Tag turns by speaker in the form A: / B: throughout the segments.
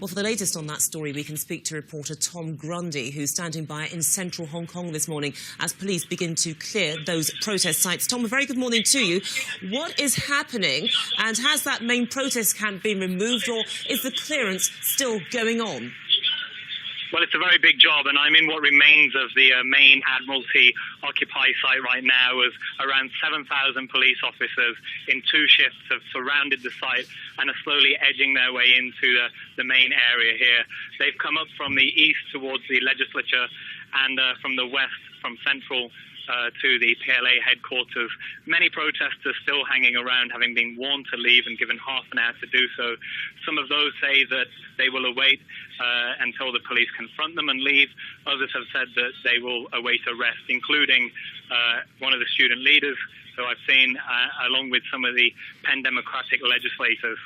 A: Well, for the latest on that story, we can speak to reporter Tom Grundy, who's standing by in central Hong Kong this morning as police begin to clear those protest sites. Tom, a very good morning to you. What is happening, and has that main protest camp been removed, or is the clearance still going on?
B: Well, it's a very big job, and I'm in what remains of the main Admiralty Occupy site right now, as around 7,000 police officers in two shifts have surrounded the site and are slowly edging their way into the main area here. They've come up from the east towards the legislature and from the west, from central to the PLA headquarters. Many protesters still hanging around, having been warned to leave and given half an hour to do so. Some of those say that they will await until the police confront them and leave. Others have said that they will await arrest, including one of the student leaders who I've seen, along with some of the Penn Democratic legislators.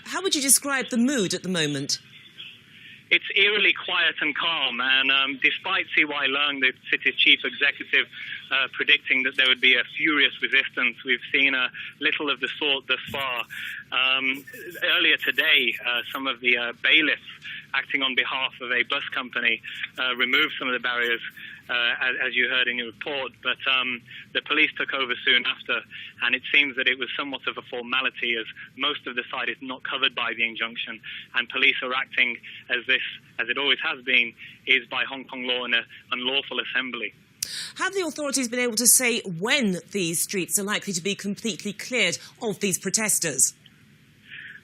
A: How would you describe the mood at the moment?
B: It's eerily quiet and calm, and despite C.Y. Leung, the city's chief executive, predicting that there would be a furious resistance, we've seen little of the sort thus far. Earlier today, some of the bailiffs acting on behalf of a bus company removed some of the barriers, as you heard in your report, but the police took over soon after, and it seems that it was somewhat of a formality, as most of the site is not covered by the injunction, and police are acting as it always has been, is by Hong Kong law an unlawful assembly.
A: Have the authorities been able to say when these streets are likely to be completely cleared of these protesters?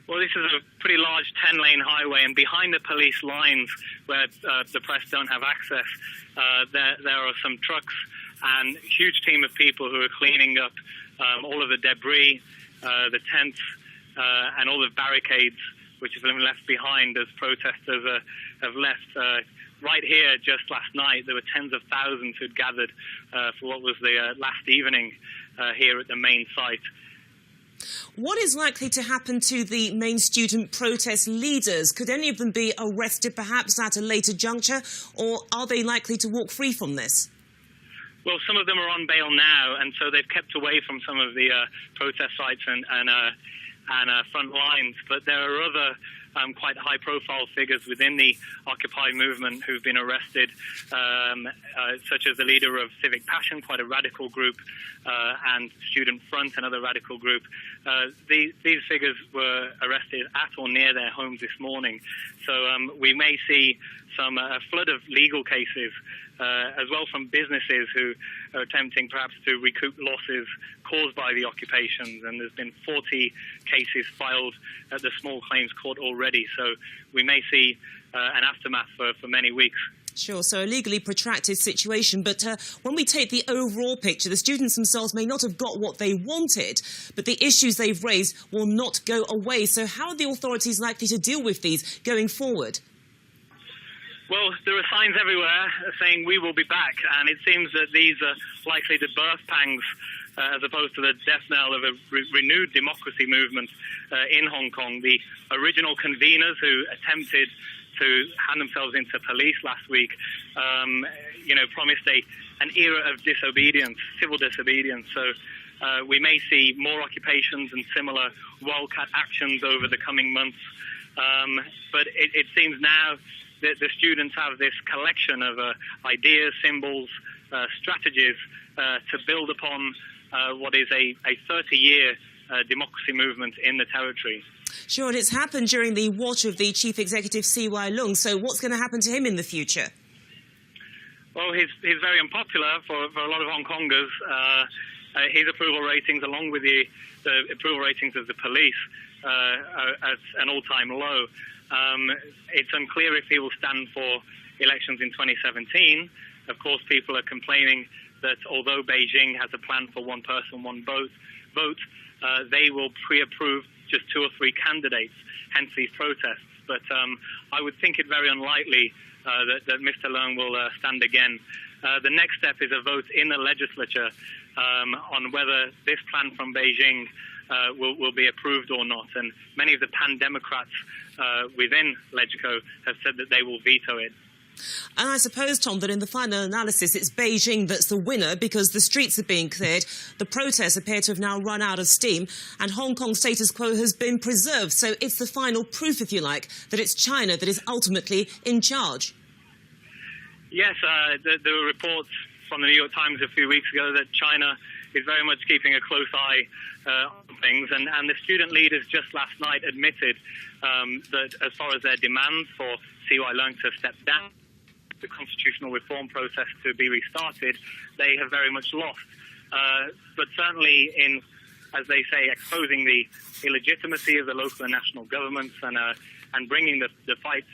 B: Well, this is a pretty large 10-lane highway, and behind the police lines, where the press don't have access, there are some trucks and a huge team of people who are cleaning up all of the debris, the tents, and all the barricades which have been left behind as protesters have left. Right here, just last night, there were tens of thousands who'd gathered for what was the last evening here at the main site.
A: What is likely to happen to the main student protest leaders? Could any of them be arrested perhaps at a later juncture, or are they likely to walk free from this?
B: Well, some of them are on bail now, and so they've kept away from some of the protest sites and front lines. But there are other quite high-profile figures within the Occupy movement who've been arrested, such as the leader of Civic Passion, quite a radical group, and Student Front, another radical group. These figures were arrested at or near their homes this morning. So we may see some flood of legal cases, as well from businesses who are attempting perhaps to recoup losses caused by the occupations. And there's been 40 cases filed at the small claims court already. So we may see an aftermath for many weeks.
A: Sure, so a legally protracted situation, but when we take the overall picture, the students themselves may not have got what they wanted, but the issues they've raised will not go away. So how are the authorities likely to deal with these going forward?
B: Well, there are signs everywhere saying we will be back, and it seems that these are likely the birth pangs as opposed to the death knell of a renewed democracy movement in Hong Kong. The original conveners who attempted to hand themselves into police last week, promised an era of disobedience, civil disobedience. So we may see more occupations and similar wildcat actions over the coming months. But it seems now that the students have this collection of ideas, symbols, strategies to build upon what is a 30-year democracy movement in the territory.
A: Sure, and it's happened during the watch of the chief executive C.Y. Leung. So what's going to happen to him in the future?
B: Well, he's very unpopular for a lot of Hong Kongers. His approval ratings, along with the approval ratings of the police, are at an all-time low. It's unclear if he will stand for elections in 2017. Of course, people are complaining that although Beijing has a plan for one person, one vote, they will pre-approve just 2 or 3 candidates, hence these protests. But I would think it very unlikely that Mr. Leung will stand again. The next step is a vote in the legislature on whether this plan from Beijing will be approved or not. And many of the pan-democrats within Legico have said that they will veto it.
A: And I suppose, Tom, that in the final analysis, it's Beijing that's the winner because the streets are being cleared, the protests appear to have now run out of steam, and Hong Kong's status quo has been preserved. So it's the final proof, if you like, that it's China that is ultimately in charge.
B: Yes, there were reports from the New York Times a few weeks ago that China is very much keeping a close eye on things, and the student leaders just last night admitted that as far as their demands for CY Leung to step down, the constitutional reform process to be restarted, they have very much lost. But certainly in, as they say, exposing the illegitimacy of the local and national governments and bringing the fight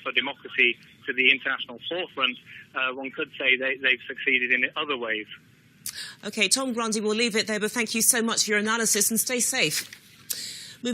B: for democracy to the international forefront, one could say they've succeeded in other ways.
A: OK, Tom Grundy, we'll leave it there, but thank you so much for your analysis and stay safe.